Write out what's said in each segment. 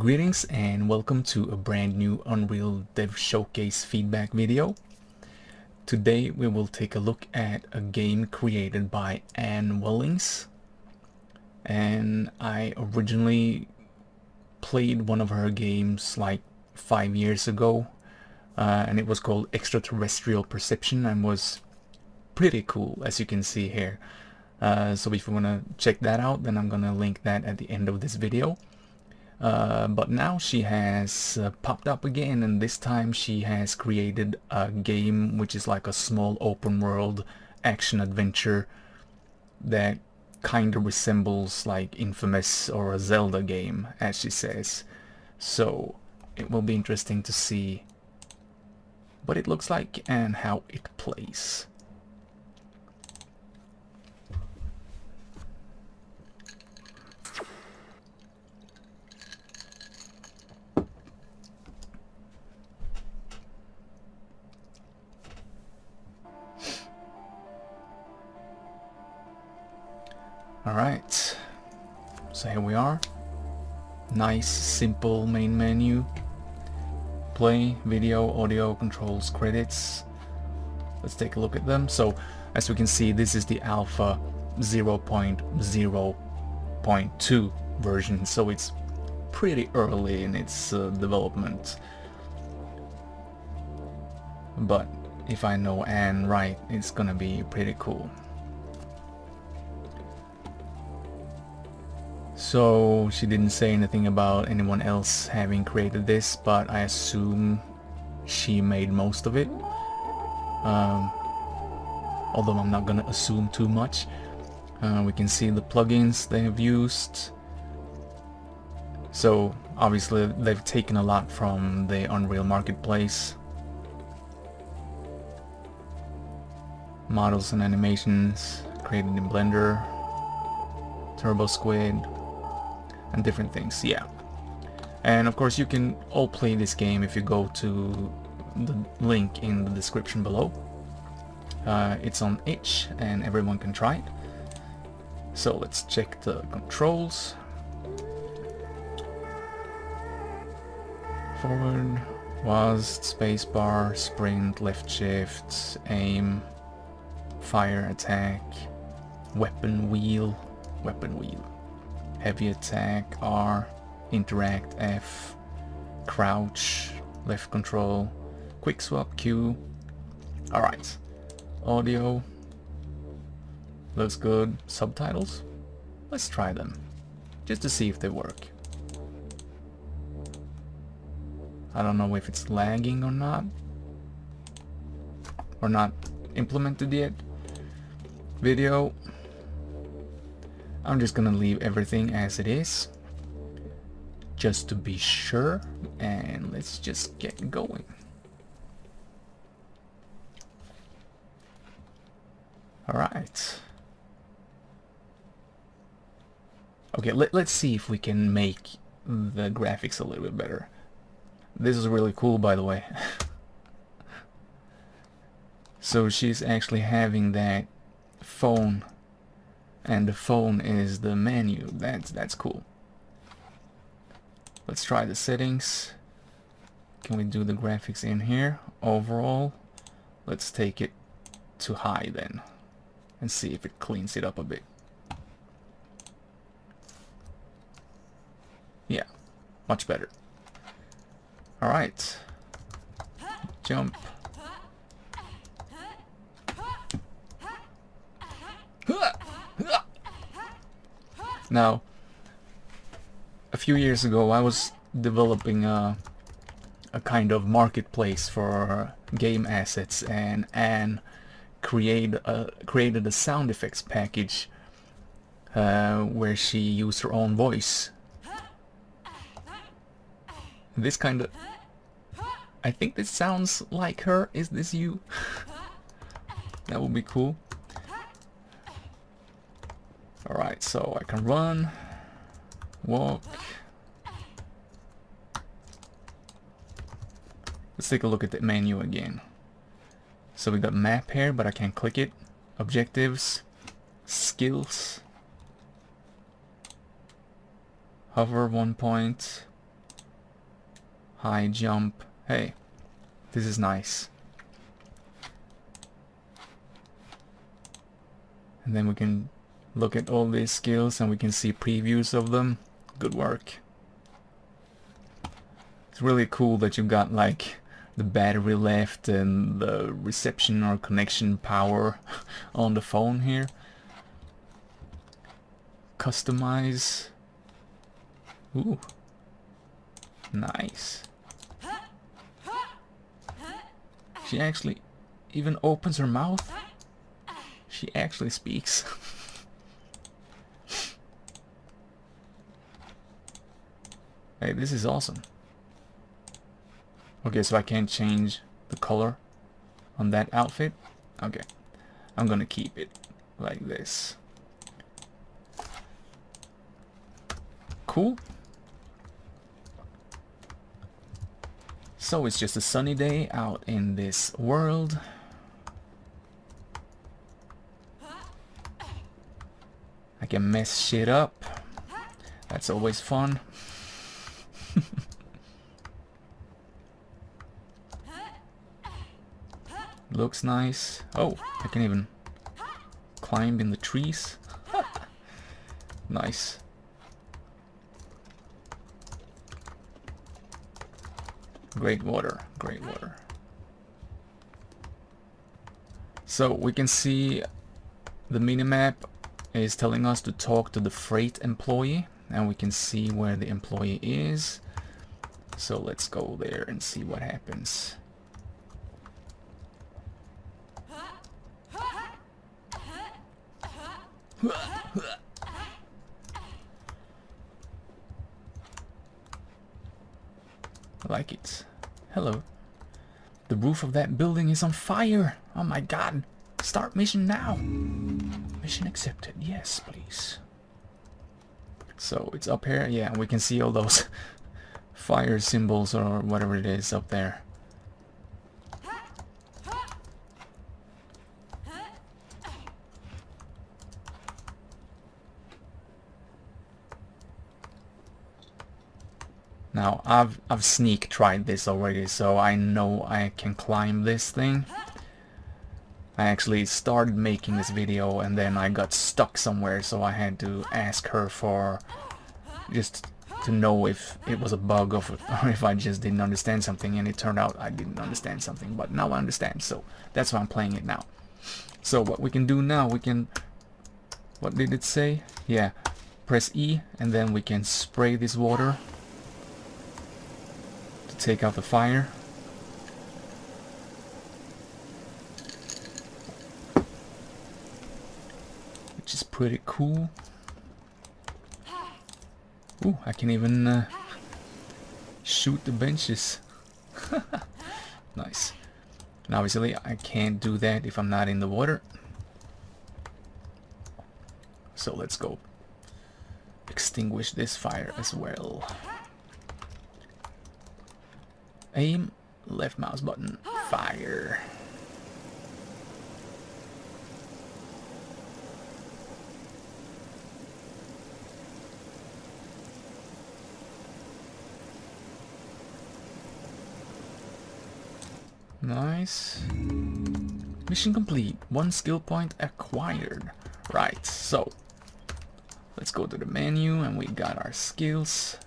Greetings and welcome to a brand new Unreal Dev Showcase feedback video. Today we will take a look at a game created by Wellings, and I originally played one of her games like 5 years ago, and it was called Extraterrestrial Perception and was pretty cool, as you can see here. So if you want to check that out, then I'm gonna link that at the end of this video. But now she has popped up again, and this time she has created a game which is like a small open world action adventure that kind of resembles like Infamous or a Zelda game, as she says. So it will be interesting to see what it looks like and how it plays. Alright, so here we are. Nice, simple main menu. Play, video, audio, controls, credits. Let's take a look at them. So, as we can see, this is the alpha 0.0.2 version, so it's pretty early in its development. But if I know Anne right, it's gonna be pretty cool. So she didn't say anything about anyone else having created this, but I assume she made most of it. Although I'm not gonna assume too much. We can see the plugins they have used. So obviously they've taken a lot from the Unreal Marketplace. Models and animations created in Blender, Turbo Squid, and different things, yeah. And of course you can all play this game if you go to the link in the description below. It's on itch and everyone can try it. So let's check the controls. Forward, WASD, spacebar, sprint, left shift, aim, fire, attack, weapon wheel, heavy attack, R, interact, F, crouch, left control, quick swap, Q. Alright, audio, looks good. Subtitles, let's try them, just to see if they work. I don't know if it's lagging or not implemented yet. Video, I'm just gonna leave everything as it is, just to be sure, and let's just get going. Alright. Okay, let's see if we can make the graphics a little bit better. This is really cool, by the way. So she's actually having that phone, and the phone is the menu. That's cool. Let's try the settings. Can we do the graphics in here? Overall, let's take it to high then and see if it cleans it up a bit. Yeah, much better. Alright, jump. Now, a few years ago I was developing a kind of marketplace for game assets, and Anne created a sound effects package where she used her own voice. This kind of... I think this sounds like her. Is this you? That would be cool. Alright, so I can run, walk. Let's take a look at the menu again. So we got map here, but I can't click it. Objectives, skills, hover 1 point, high jump. Hey, this is nice. And then we can look at all these skills and we can see previews of them. Good work. It's really cool that you've got like the battery left and the reception or connection power on the phone here. Customize. Ooh. Nice. She actually even opens her mouth. She actually speaks. Hey, this is awesome. Okay, so I can't change the color on that outfit. Okay, I'm gonna keep it like this. Cool. So it's just a sunny day out in this world. I can mess shit up. That's always fun. Looks nice. Oh, I can even climb in the trees. Nice. Great water, great water. So we can see the minimap is telling us to talk to the freight employee, and we can see where the employee is. So let's go there and see what happens. I like it. Hello. The roof of that building is on fire. Oh my god. Start mission now. Mission accepted. Yes, please. So it's up here. Yeah, we can see all those fire symbols or whatever it is up there. Now I've sneak tried this already, so I know I can climb this thing. I actually started making this video and then I got stuck somewhere, so I had to ask her for just to know if it was a bug or if I just didn't understand something, and it turned out I didn't understand something, but now I understand, so that's why I'm playing it now. So what we can do now, we can, what did it say? Yeah, press E and then we can spray this water to take out the fire. Which is pretty cool. Ooh, I can even shoot the benches. Nice. And obviously I can't do that if I'm not in the water. So let's go extinguish this fire as well. Aim, left mouse button, fire. Nice. Mission complete. 1 skill point acquired. Right, so let's go to the menu and we got our skills.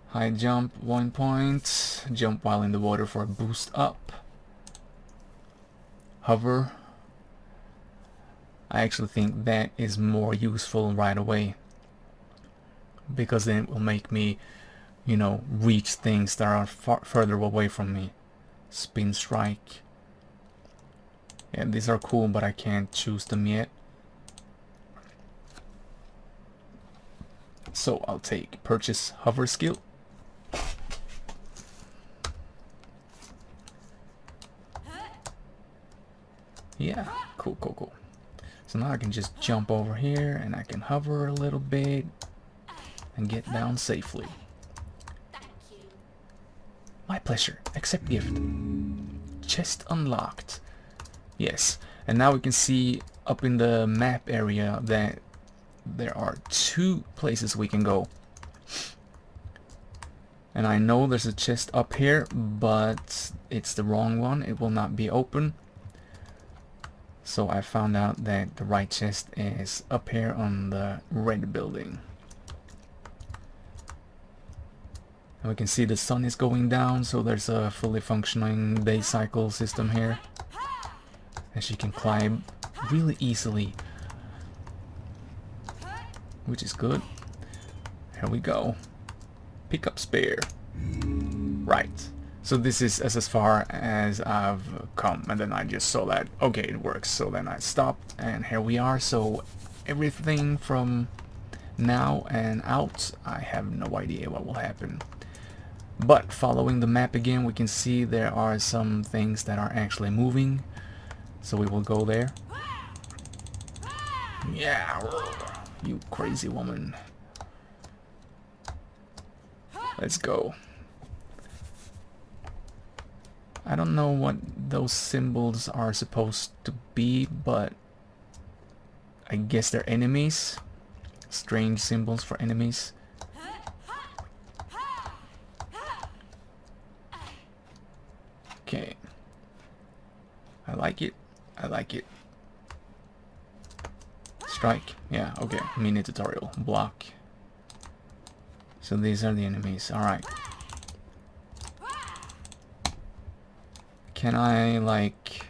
High jump, 1 point. Jump while in the water for a boost up. Hover. I actually think that is more useful right away, because then it will make me, you know, reach things that are further away from me. Spin strike. Yeah, these are cool, but I can't choose them yet. So I'll take purchase hover skill. Yeah, cool, cool, cool. So now I can just jump over here and I can hover a little bit and get down safely. My pleasure. Accept gift. Chest unlocked. Yes. And now we can see up in the map area that there are 2 places we can go. And I know there's a chest up here, but it's the wrong one. It will not be open. So I found out that the right chest is up here on the red building. And we can see the sun is going down, so there's a fully functioning day cycle system here. And she can climb really easily, which is good. Here we go. Pick up spare. Right. So this is as far as I've come, and then I just saw that, okay, it works. So then I stopped, and here we are. So everything from now and out, I have no idea what will happen. But following the map again, we can see there are some things that are actually moving. So we will go there. Yeah, you crazy woman. Let's go. I don't know what those symbols are supposed to be, but I guess they're enemies. Strange symbols for enemies. Okay. I like it. I like it. Strike. Yeah, okay. Mini tutorial. Block. So these are the enemies. Alright. Can I, like...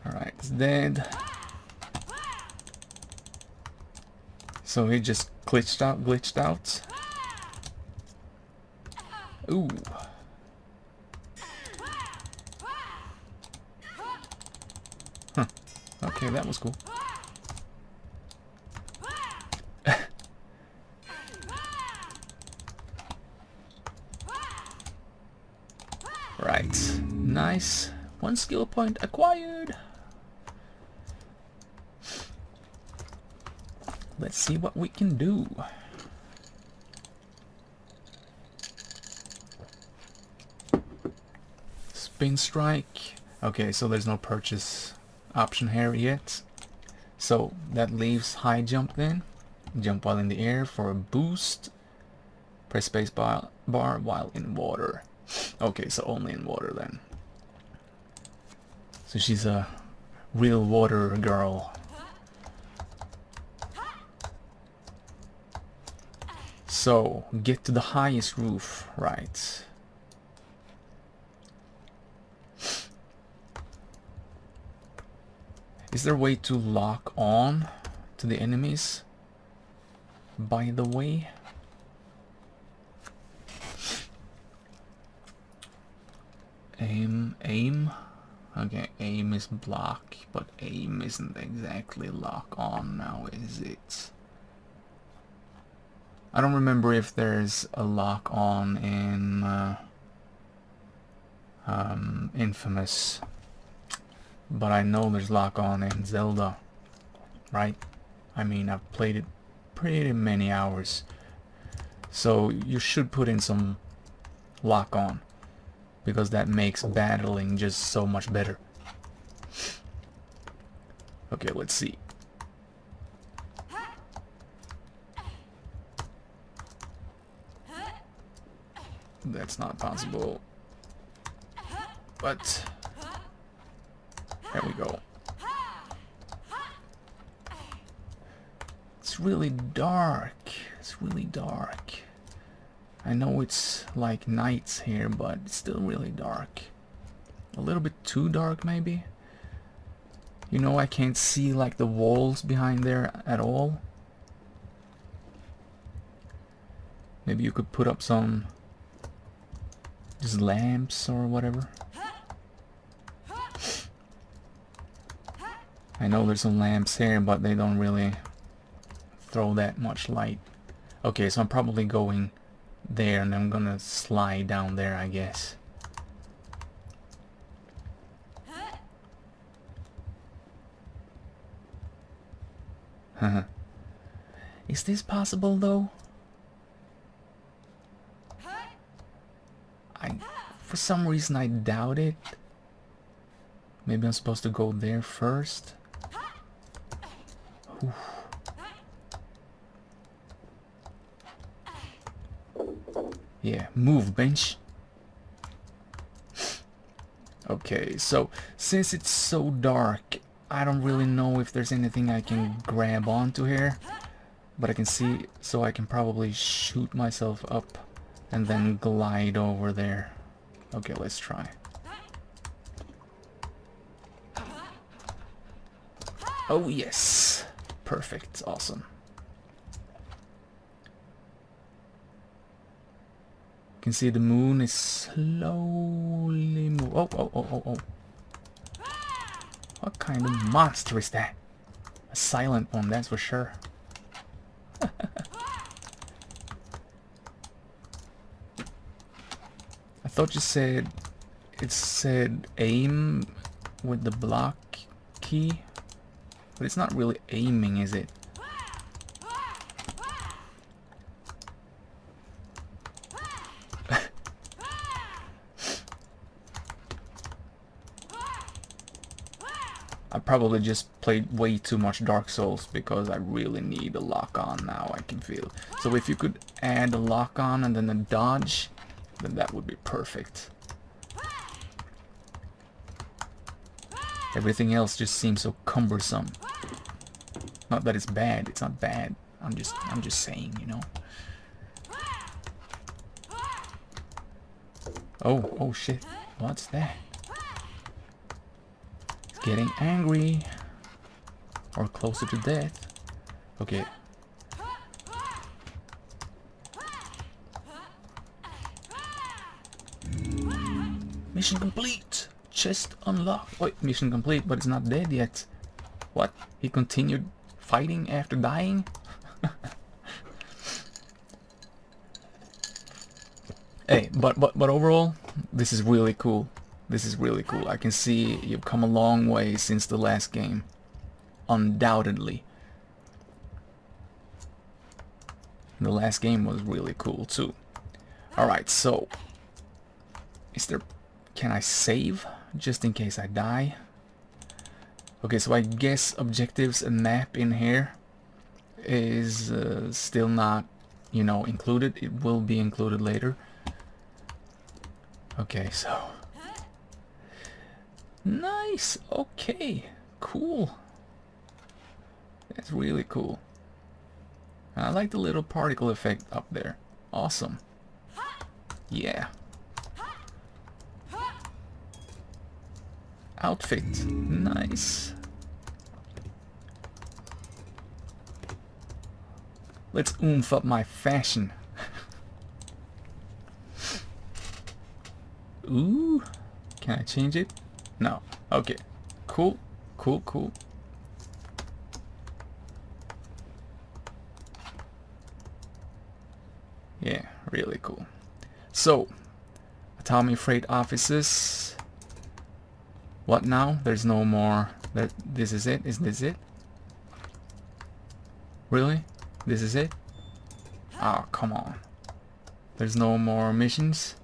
Alright, it's dead. So he just glitched out. Ooh. Huh. Okay, that was cool. Right. Nice. 1 skill point acquired. Let's see what we can do. Spin strike. Okay, so there's no purchase option here yet. So that leaves high jump then. Jump while in the air for a boost. Press space bar while in water. Okay, so only in water then. So she's a real water girl. So, get to the highest roof, right. Is there a way to lock on to the enemies, by the way? Aim. Okay, aim is block, but aim isn't exactly lock on now, is it? I don't remember if there's a lock on in Infamous, but I know there's lock on in Zelda, right? I mean, I've played it pretty many hours, so you should put in some lock on, because that makes battling just so much better. Okay, let's see. That's not possible. But there we go. It's really dark. It's really dark. I know it's like nights here, but it's still really dark. A little bit too dark, maybe. You know, I can't see like the walls behind there at all. Maybe you could put up some just lamps or whatever. I know there's some lamps here, but they don't really throw that much light. Okay, so I'm probably going there, and I'm gonna slide down there, I guess. Is this possible though? For some reason I doubt it. Maybe I'm supposed to go there first. Oof. Yeah, move, bench. Okay, so since it's so dark, I don't really know if there's anything I can grab onto here. But I can see, so I can probably shoot myself up and then glide over there. Okay, let's try. Oh yes! Perfect, awesome. You can see the moon is slowly moving. Oh. What kind of monster is that? A silent one, that's for sure. I thought you said it said aim with the block key, but it's not really aiming, is it? I probably just played way too much Dark Souls because I really need a lock on now, I can feel. So if you could add a lock on and then a dodge, then that would be perfect. Everything else just seems so cumbersome. Not that it's bad, it's not bad. I'm just saying, you know. Oh shit. What's that? Getting angry or closer to death. Okay. Mission complete. Chest unlocked. Wait, mission complete, but it's not dead yet. What? He continued fighting after dying? Hey, but overall, this is really cool. This is really cool. I can see you've come a long way since the last game. Undoubtedly. The last game was really cool too. Alright, so is there... can I save just in case I die? Okay, so I guess objectives and map in here is still not, you know, included. It will be included later. Okay, so nice. Okay, cool. That's really cool. I like the little particle effect up there. Awesome. Yeah. Outfit. Nice. Let's oomph up my fashion. Ooh. Can I change it? No. Okay. Cool. Cool. Yeah, really cool. So, Atomic Freight offices. What now? There's no more. This is it? Is this it? Really? This is it? Oh, come on. There's no more missions?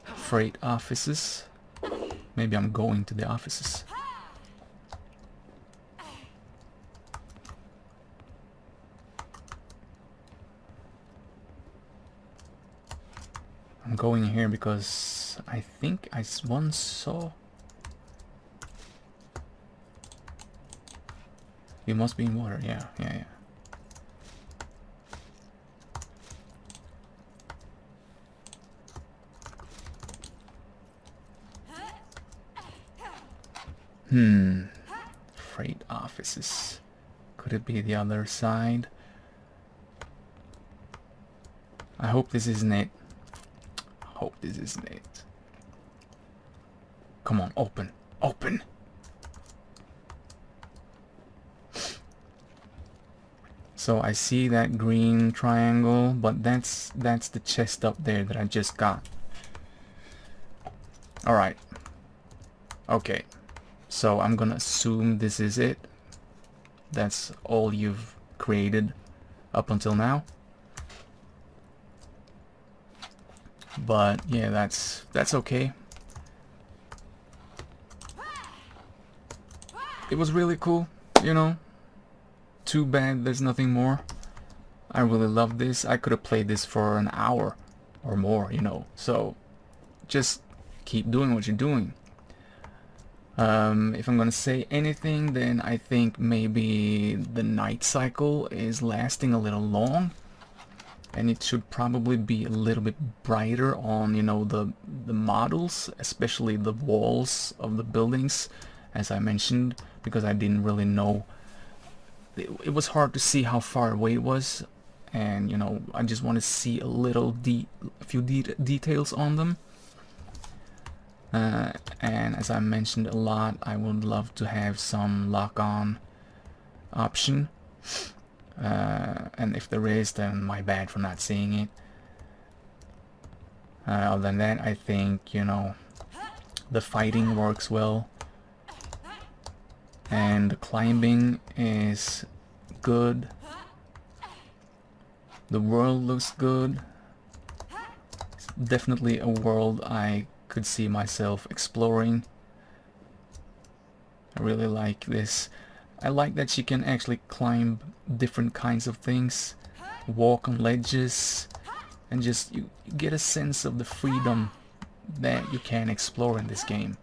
Freight offices. Maybe I'm going to the offices. I'm going here because I think I once saw... You must be in water, yeah. Freight offices. Could it be the other side? I hope this isn't it. Come on, open. So I see that green triangle, but that's the chest up there that I just got. Alright. Okay. So I'm gonna assume this is it. That's all you've created up until now. But yeah, that's okay. It was really cool, you know. Too bad there's nothing more. I really love this. I could have played this for an hour or more, you know. So just keep doing what you're doing. If I'm gonna say anything, then I think maybe the night cycle is lasting a little long, and it should probably be a little bit brighter on, you know, the models, especially the walls of the buildings, as I mentioned, because I didn't really know. It was hard to see how far away it was, and you know, I just want to see a few details on them. And as I mentioned a lot, I would love to have some lock-on option, and if there is, then my bad for not seeing it. Other than that, I think, you know, the fighting works well, and the climbing is good. The world looks good. It's definitely a world I could see myself exploring. I really like this. I like that you can actually climb different kinds of things, walk on ledges, and just you get a sense of the freedom that you can explore in this game.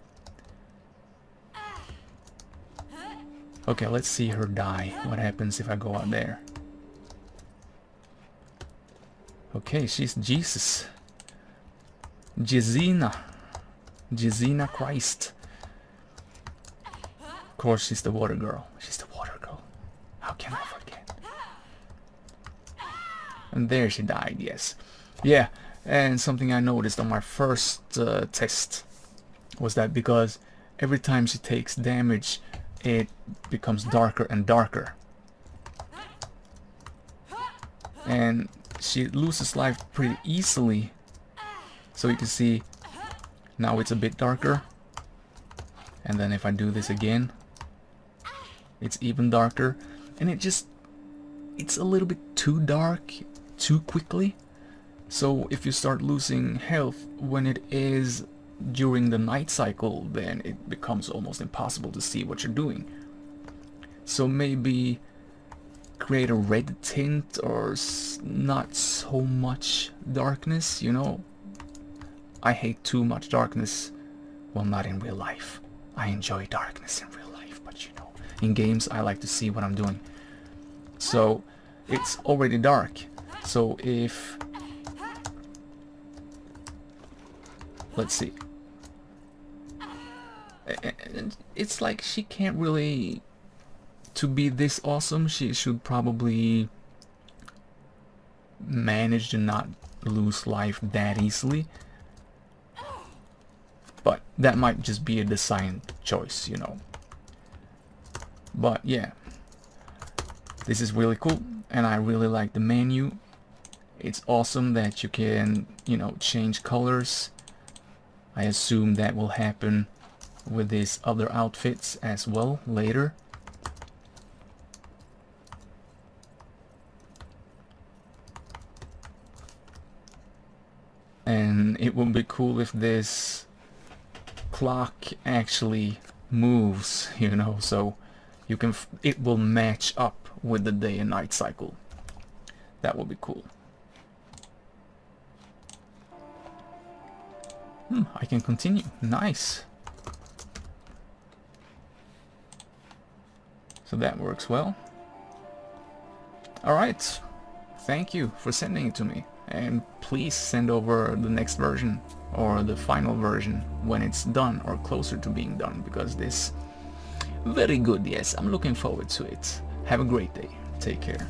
Okay, let's see her die. What happens if I go out there? Okay, she's Jesus. Jezina Christ. Of course, she's the water girl. She's the water girl. How can I forget? And there she died, yes. Yeah, and something I noticed on my first test was that because every time she takes damage, it becomes darker and darker. And she loses life pretty easily. So you can see now it's a bit darker. And then if I do this again, it's even darker. And it's a little bit too dark too quickly. So if you start losing health when it is during the night cycle, then it becomes almost impossible to see what you're doing. So maybe create a red tint or not so much darkness, you know. I hate too much darkness. Well, not in real life. I enjoy darkness in real life, but you know, in games I like to see what I'm doing. So it's already dark. So if, let's see, it's like she can't really, to be this awesome, she should probably manage to not lose life that easily. But that might just be a design choice, you know. But yeah, this is really cool, and I really like the menu. It's awesome that you can, you know, change colors. I assume that will happen with these other outfits as well later. And it would be cool if this clock actually moves, you know, so you can it will match up with the day and night cycle. That would be cool. I can continue. Nice. So that works well. Alright, thank you for sending it to me, and please send over the next version or the final version when it's done or closer to being done, because this very good. Yes, I'm looking forward to it. Have a great day. Take care.